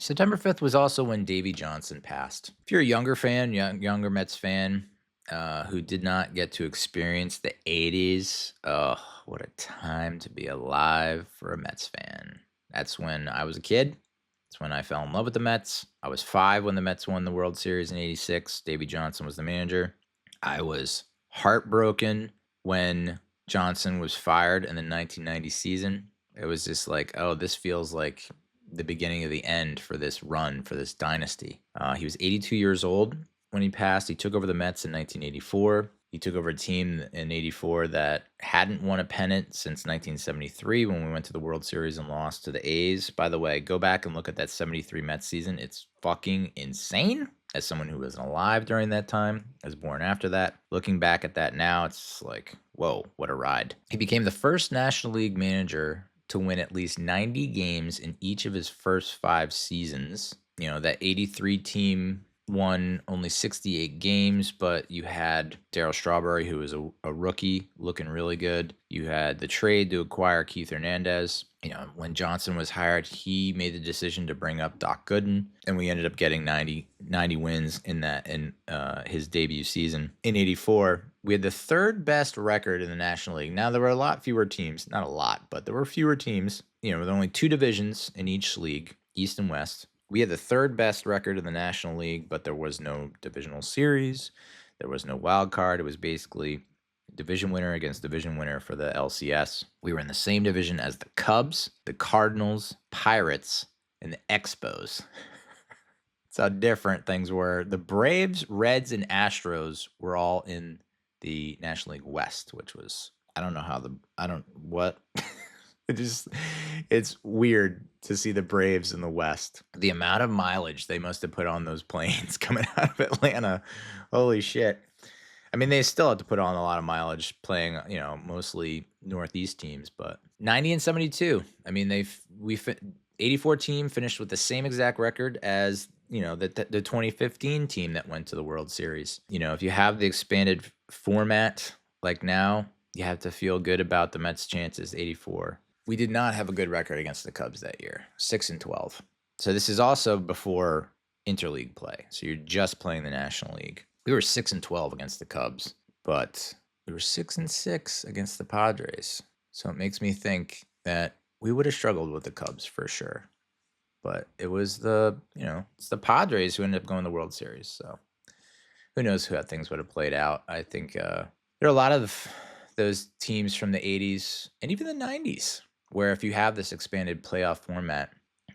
September 5th was also when Davey Johnson passed. If you're a younger fan, younger Mets fan, who did not get to experience the 80s, oh, what a time to be alive for a Mets fan. That's when I was a kid. That's when I fell in love with the Mets. I was 5 when the Mets won the World Series in 86. Davey Johnson was the manager. I was heartbroken when Johnson was fired in the 1990 season. It was just like, oh, this feels like the beginning of the end for this run, for this dynasty. He was 82 years old when he passed. He took over the Mets in 1984. He took over a team in 84 that hadn't won a pennant since 1973 when we went to the World Series and lost to the A's. By the way, go back and look at that 73 Mets season. It's fucking insane. As someone who wasn't alive during that time, I was born after that. Looking back at that now, it's like, whoa, what a ride. He became the first National League manager to win at least 90 games in each of his first 5 seasons. You know, that 83 team won only 68 games, but you had Darryl Strawberry, who was a rookie, looking really good. You had the trade to acquire Keith Hernandez. You know, when Johnson was hired, he made the decision to bring up Doc Gooden, and we ended up getting 90 wins in his debut season. In 84, we had the 3rd best record in the National League. Now, there were a lot fewer teams. Not a lot, but there were fewer teams. You know, with only 2 divisions in each league, East and West. We had the 3rd best record in the National League, but there was no divisional series. There was no wild card. It was basically division winner against division winner for the LCS. We were in the same division as the Cubs, the Cardinals, Pirates, and the Expos. That's how different things were. The Braves, Reds, and Astros were all in the National League West, which was, it's weird to see the Braves in the West. The amount of mileage they must have put on those planes coming out of Atlanta. Holy shit. I mean, they still have to put on a lot of mileage playing, you know, mostly Northeast teams, but 90 and 72. I mean, 84 team finished with the same exact record as, you know, the 2015 team that went to the World Series. You know, if you have the expanded format like now, you have to feel good about the Mets' chances. 84. We did not have a good record against the Cubs that year, 6-12. So this is also before interleague play. So you're just playing the National League. We were 6-12 against the Cubs, but we were 6-6 against the Padres. So it makes me think that we would have struggled with the Cubs for sure. But it was it's the Padres who ended up going to the World Series. So who knows how things would have played out. I think there are a lot of those teams from the 80s and even the 90s where if you have this expanded playoff format,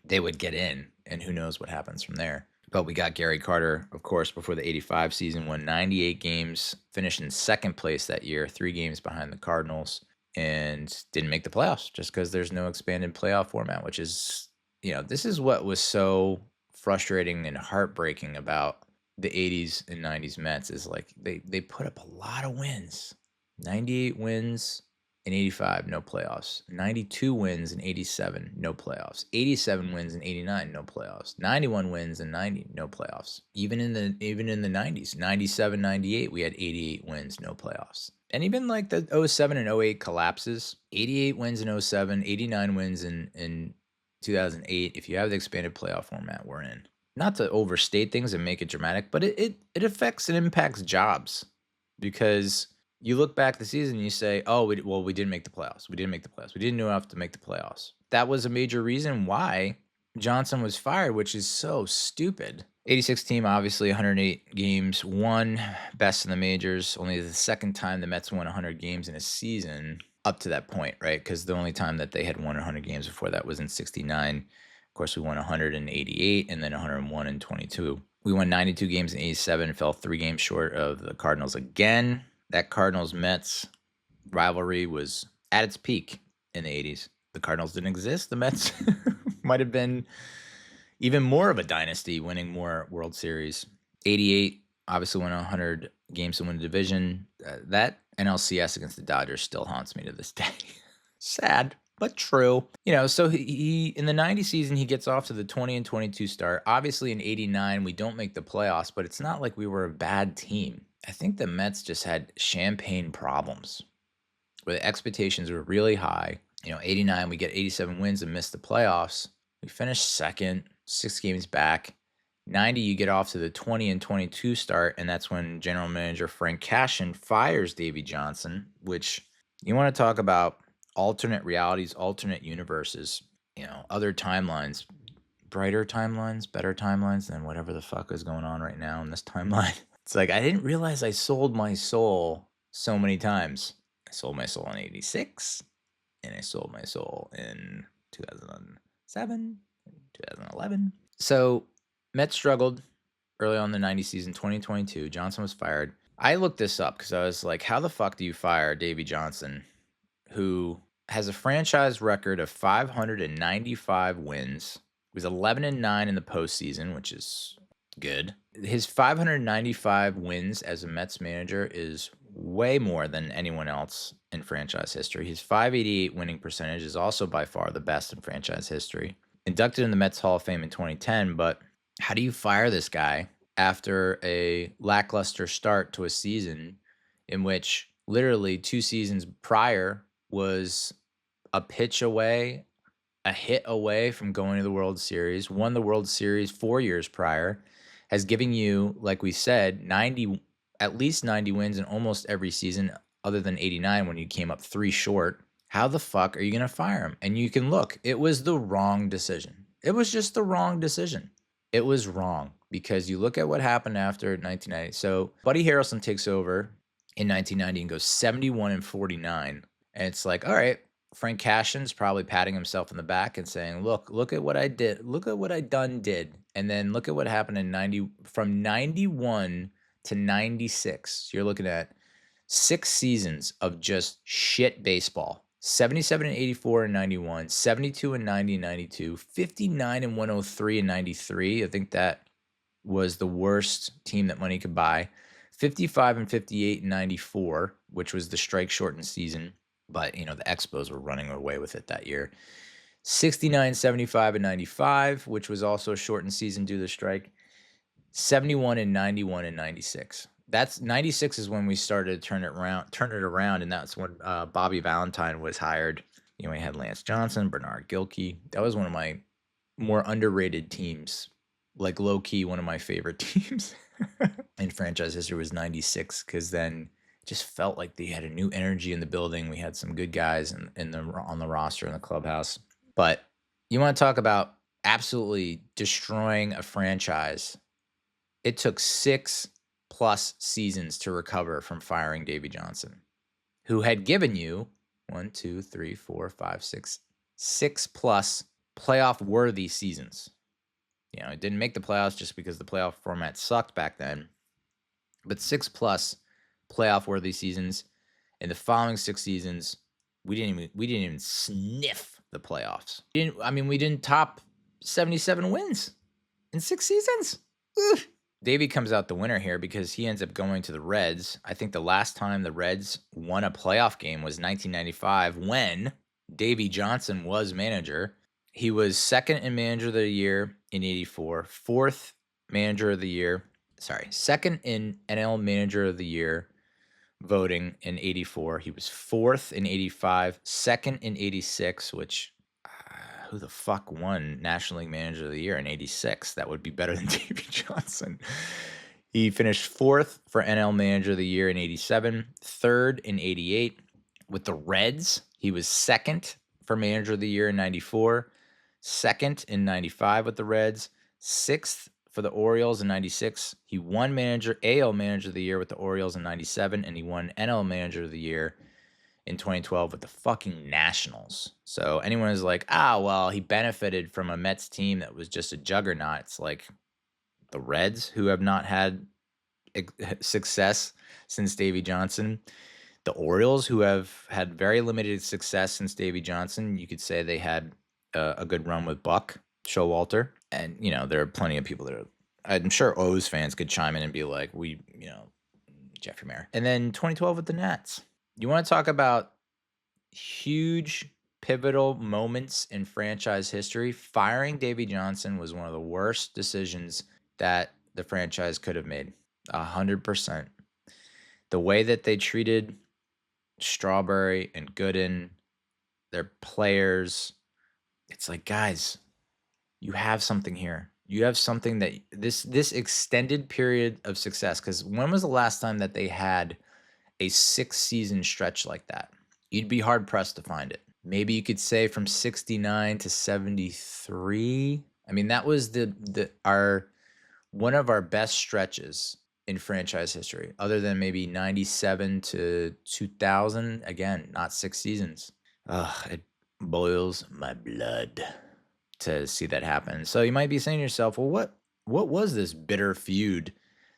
they would get in, and who knows what happens from there. But we got Gary Carter, of course, before the 85 season, won 98 games, finished in 2nd place that year, 3 games behind the Cardinals, and didn't make the playoffs just because there's no expanded playoff format, which is, you know, this is what was so frustrating and heartbreaking about the 80s and 90s Mets is like they put up a lot of wins. 98 wins in 85, no playoffs. 92 wins in 87, no playoffs. 87 wins in 89, no playoffs. 91 wins in 90, no playoffs. Even in the 90s, 97, 98, we had 88 wins, no playoffs. And even like the 07 and 08 collapses, 88 wins in 07, 89 wins in 2008. If you have the expanded playoff format, we're in. Not to overstate things and make it dramatic, but it affects and impacts jobs because you look back the season and you say, oh, we didn't make the playoffs. We didn't make the playoffs. We didn't know enough to make the playoffs. That was a major reason why Johnson was fired, which is so stupid. 86 team, obviously 108 games, won best in the majors. Only the 2nd time the Mets won 100 games in a season up to that point, right? Because the only time that they had won 100 games before that was in 69. Of course, we won 188 and then 101 in 22. We won 92 games in 87, fell 3 games short of the Cardinals again. That Cardinals-Mets rivalry was at its peak in the 80s. The Cardinals didn't exist. The Mets might have been even more of a dynasty, winning more World Series. 88, obviously won 100 games to win the division. That NLCS against the Dodgers still haunts me to this day. Sad, but true. You know, so he in the 90 season, he gets off to the 20-22 start. Obviously in 89, we don't make the playoffs, but it's not like we were a bad team. I think the Mets just had champagne problems where the expectations were really high. You know, 89, we get 87 wins and miss the playoffs. We finished 2nd. 6 games back. 90, you get off to the 20-22 start, and that's when general manager Frank Cashen fires Davey Johnson, which you want to talk about alternate realities, alternate universes, other timelines, brighter timelines, better timelines than whatever the fuck is going on right now in this timeline. It's like, I didn't realize I sold my soul so many times. I sold my soul in 86, and I sold my soul in 2007, 2011. So Mets struggled early on in the 90 season, 2022. Johnson was fired. I looked this up because I was like, how the fuck do you fire Davey Johnson, who has a franchise record of 595 wins, was 11-9 in the postseason, which is good. His 595 wins as a Mets manager is way more than anyone else in franchise history. His 588 winning percentage is also by far the best in franchise history. Inducted in the Mets Hall of Fame in 2010, but how do you fire this guy after a lackluster start to a season in which literally 2 seasons prior was a pitch away, a hit away from going to the World Series, won the World Series 4 years prior, has given you, like we said, at least 90 wins in almost every season other than 89 when you came up 3 short. How the fuck are you going to fire him? And you can look, it was the wrong decision. It was just the wrong decision. It was wrong because you look at what happened after 1990. So Buddy Harrelson takes over in 1990 and goes 71-49. And it's like, all right, Frank Cashen's probably patting himself in the back and saying, look at what I did. Look at what I did. And then look at what happened in 90, from 91 to 96. You're looking at 6 seasons of just shit baseball. 77-84 in 91, 72-90 in 92, 59-103 in 93. I think that was the worst team that money could buy. 55-58 in 94, which was the strike shortened season. But, the Expos were running away with it that year. 69-75 in 95, which was also a shortened season due to the strike. 71-91 in 96. That's 96 is when we started to turn it around, and that's when Bobby Valentine was hired. We had Lance Johnson, Bernard Gilkey. That was one of my more underrated teams, like low key one of my favorite teams in franchise history was 96, because then it just felt like they had a new energy in the building. We had some good guys on the roster in the clubhouse. But you want to talk about absolutely destroying a franchise. It took 6+ seasons to recover from firing Davey Johnson, who had given you 6+ playoff worthy seasons. It didn't make the playoffs just because the playoff format sucked back then, but 6+ playoff worthy seasons. In the following 6 seasons, we didn't even sniff the playoffs. We didn't top 77 wins in 6 seasons. Ugh. Davey comes out the winner here because he ends up going to the Reds. I think the last time the Reds won a playoff game was 1995 when Davey Johnson was manager. He was second in manager of the year in 84, second in NL manager of the year voting in 84. He was 4th in 85, second in 86, which who the fuck won National League Manager of the Year in 86? That would be better than Davey Johnson. He finished 4th for NL Manager of the Year in 87, 3rd in 88. With the Reds, he was 2nd for Manager of the Year in 94, 2nd in 95 with the Reds, 6th for the Orioles in 96. He won AL Manager of the Year with the Orioles in 97, and he won NL Manager of the Year in 2012 with the fucking Nationals. So anyone is like, well, he benefited from a Mets team that was just a juggernaut. It's like the Reds, who have not had success since Davey Johnson. The Orioles, who have had very limited success since Davey Johnson. You could say they had a good run with Buck Showalter. And, there are plenty of people that are, I'm sure O's fans could chime in and be like, Jeffrey Mayer. And then 2012 with the Nats. You want to talk about huge pivotal moments in franchise history? Firing Davey Johnson was one of the worst decisions that the franchise could have made. 100%. The way that they treated Strawberry and Gooden, their players, it's like, guys, you have something here. You have something that this extended period of success. Because when was the last time that they had a 6-season stretch like that? You'd be hard pressed to find it. Maybe you could say from 69 to 73. I mean, that was one of our best stretches in franchise history, other than maybe 97 to 2000. Again, not 6 seasons. It boils my blood to see that happen. So you might be saying to yourself, well, what was this bitter feud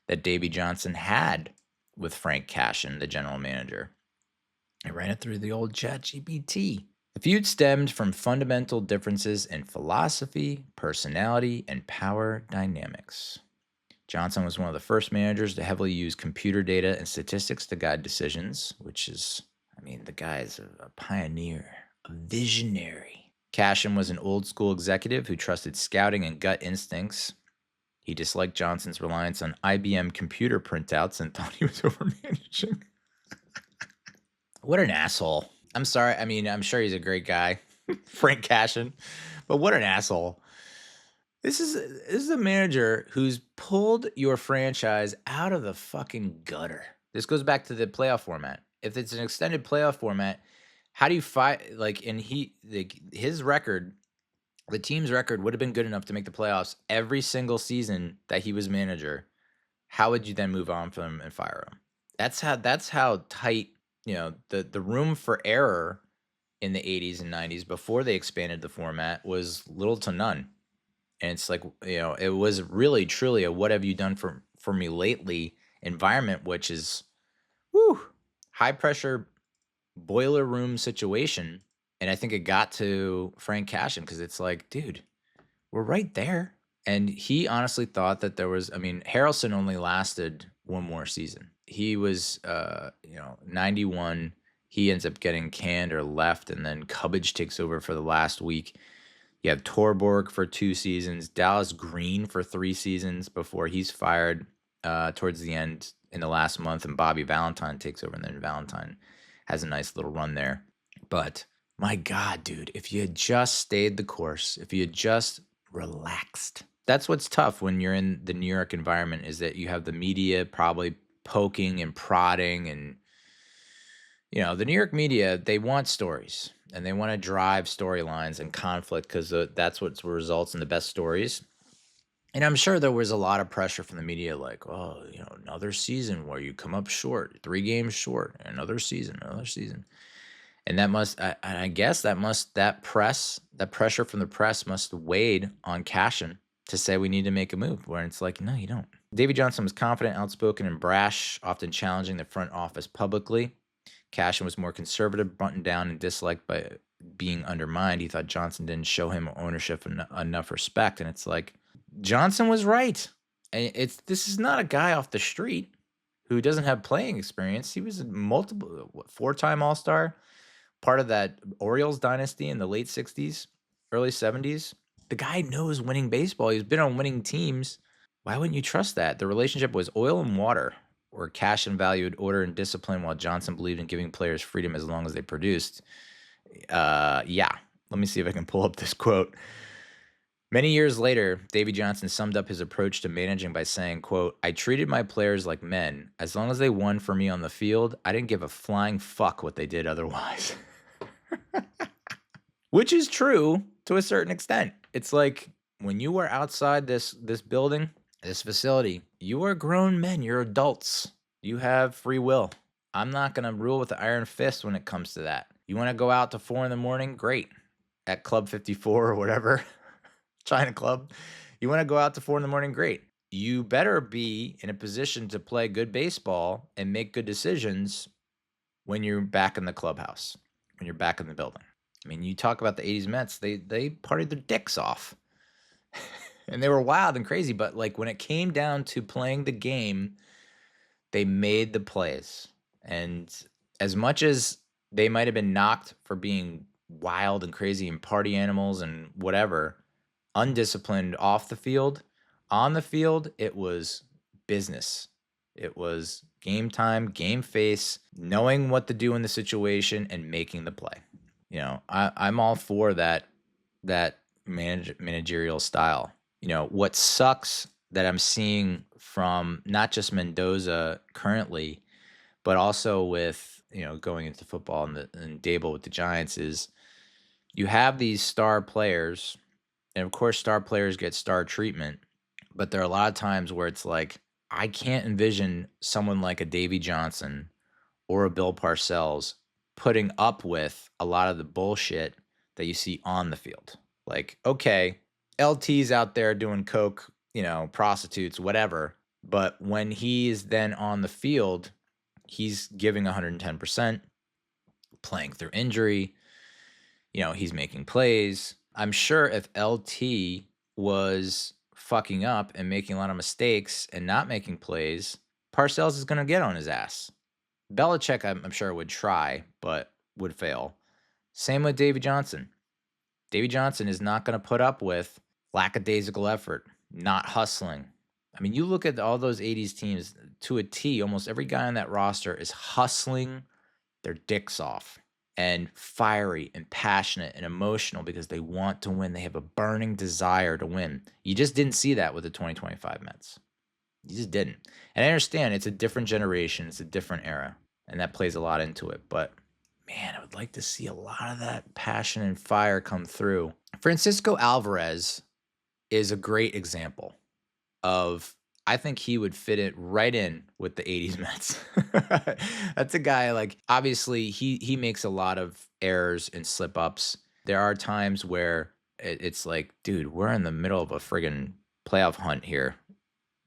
that Davey Johnson had with Frank Cashen, the general manager? I ran it through the old ChatGPT. The feud stemmed from fundamental differences in philosophy, personality, and power dynamics. Johnson was one of the first managers to heavily use computer data and statistics to guide decisions, which is, I mean, the guy is a pioneer, a visionary. Cashen was an old school executive who trusted scouting and gut instincts. He disliked Johnson's reliance on IBM computer printouts and thought he was overmanaging. What an asshole. I'm sorry. I mean, I'm sure he's a great guy, Frank Cashen, but what an asshole. This is a manager who's pulled your franchise out of the fucking gutter. This goes back to the playoff format. If it's an extended playoff format, how do you fight? His record, the team's record would have been good enough to make the playoffs every single season that he was manager. How would you then move on from him and fire him? That's how tight, the room for error in the 80s and 90s before they expanded the format was little to none. And it's like, it was really, truly a what have you done for me lately environment, which is, high pressure boiler room situation. And I think it got to Frank Cashen because it's like, dude, we're right there. And he honestly thought that there was, Harrelson only lasted one more season. He was, 91. He ends up getting canned or left, and then Cubbage takes over for the last week. You have Torborg for 2 seasons, Dallas Green for 3 seasons before he's fired towards the end in the last month, and Bobby Valentine takes over, and then Valentine has a nice little run there. But my God, dude, if you had just stayed the course, if you had just relaxed. That's what's tough when you're in the New York environment, is that you have the media probably poking and prodding, and the New York media, they want stories and they want to drive storylines and conflict because that's what results in the best stories. And I'm sure there was a lot of pressure from the media, like, oh, another season where you come up short, 3 games short, another season. And that must, I guess that pressure from the press must have weighed on Cashen to say we need to make a move, where it's like, no, you don't. Davey Johnson was confident, outspoken, and brash, often challenging the front office publicly. Cashen was more conservative, buttoned down, and disliked by being undermined. He thought Johnson didn't show him ownership and enough respect. And it's like, Johnson was right. And this is not a guy off the street who doesn't have playing experience. He was a 4-time All-Star, part of that Orioles dynasty in the late 60s, early 70s. The guy knows winning baseball. He's been on winning teams. Why wouldn't you trust that? The relationship was oil and water, where Cashen valued order and discipline while Johnson believed in giving players freedom as long as they produced. Let me see if I can pull up this quote. Many years later, Davey Johnson summed up his approach to managing by saying, quote, "I treated my players like men. As long as they won for me on the field, I didn't give a flying fuck what they did otherwise." Which is true to a certain extent. It's like, when you were outside this building, this facility, you are grown men. You're adults. You have free will. I'm not going to rule with the iron fist when it comes to that. You want to go out to 4 a.m? Great. At Club 54 or whatever, China Club. You want to go out to 4 a.m? Great. You better be in a position to play good baseball and make good decisions when you're back in the clubhouse, when you're back in the building. I mean, you talk about the 80s Mets, they partied their dicks off. And they were wild and crazy, but like when it came down to playing the game, they made the plays. And as much as they might have been knocked for being wild and crazy and party animals and whatever, undisciplined off the field, on the field, it was business. It was game time, game face, knowing what to do in the situation and making the play. I'm all for that managerial style. You know, what sucks that I'm seeing from not just Mendoza currently, but also with, going into football and Dable with the Giants is you have these star players, and of course star players get star treatment, but there are a lot of times where it's like, I can't envision someone like a Davey Johnson or a Bill Parcells putting up with a lot of the bullshit that you see on the field. Like, okay, LT's out there doing coke, prostitutes, whatever. But when he's then on the field, he's giving 110%, playing through injury. He's making plays. I'm sure if LT was fucking up and making a lot of mistakes and not making plays, Parcells is going to get on his ass. Belichick, I'm sure, would try, but would fail. Same with Davey Johnson. Davey Johnson is not going to put up with lackadaisical effort, not hustling. I mean, you look at all those 80s teams to a T, almost every guy on that roster is hustling their dicks off and fiery and passionate and emotional because they want to win. They have a burning desire to win. You just didn't see that with the 2025 Mets. You just didn't. And I understand it's a different generation. It's a different era. And that plays a lot into it. But, man, I would like to see a lot of that passion and fire come through. Francisco Alvarez is a great example of, I think he would fit it right in with the 80s Mets. That's a guy, like, obviously, he makes a lot of errors and slip-ups. There are times where it's like, dude, we're in the middle of a friggin' playoff hunt here.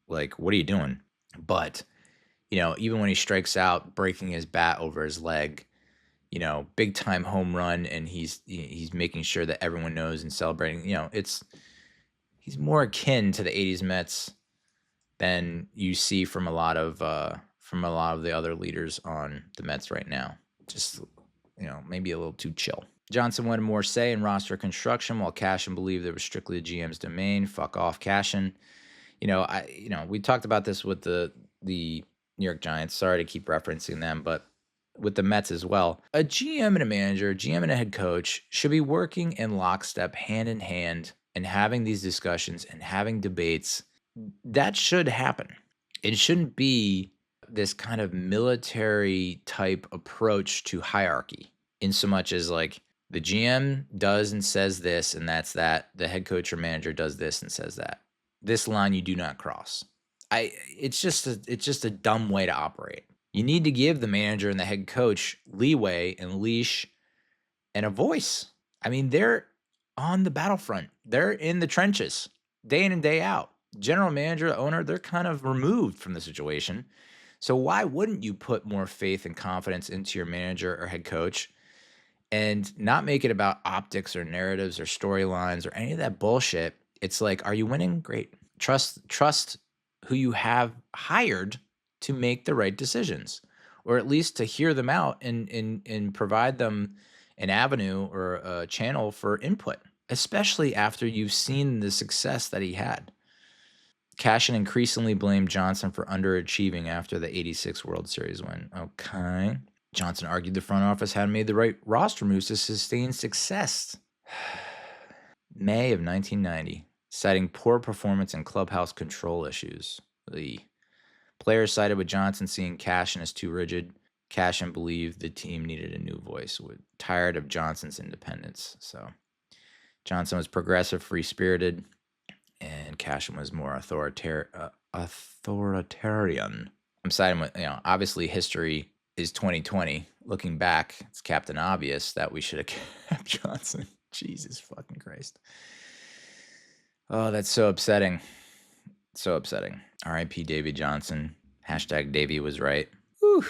Like, what are you doing? But, even when he strikes out, breaking his bat over his leg, big time home run, and he's making sure that everyone knows and celebrating. He's more akin to the 80s Mets than you see from a lot of the other leaders on the Mets right now. Just, maybe a little too chill. Johnson wanted more say in roster construction, while Cashen believed it was strictly the GM's domain. Fuck off, Cashen. We talked about this with the New York Giants. Sorry to keep referencing them, but with the Mets as well. A GM and a manager, a GM and a head coach should be working in lockstep, hand in hand, and having these discussions and having debates. That should happen. It shouldn't be this kind of military type approach to hierarchy, in so much as like the GM does and says this, and that's that. The head coach or manager does this and says that. This line you do not cross. It's just a dumb way to operate. You need to give the manager and the head coach leeway and leash and a voice. I mean, they're on the battlefront. They're in the trenches day in and day out. General manager, owner, they're kind of removed from the situation. So why wouldn't you put more faith and confidence into your manager or head coach and not make it about optics or narratives or storylines or any of that bullshit? It's like, are you winning? Great. Trust who you have hired to make the right decisions, or at least to hear them out and provide them an avenue or a channel for input, especially after you've seen the success that he had. Cashen increasingly blamed Johnson for underachieving after the 86 World Series win. Okay. Johnson argued the front office hadn't made the right roster moves to sustain success. May of 1990, citing poor performance and clubhouse control issues. The players sided with Johnson, seeing Cashen as too rigid. Cashen believed the team needed a new voice, tired of Johnson's independence. So Johnson was progressive, free-spirited, and Cashen was more authoritarian. I'm siding with, obviously history is 2020. Looking back, it's Captain Obvious that we should have kept Johnson. Jesus fucking Christ. Oh, that's so upsetting. So upsetting. R.I.P. Davey Johnson. Hashtag Davey was right. Whew.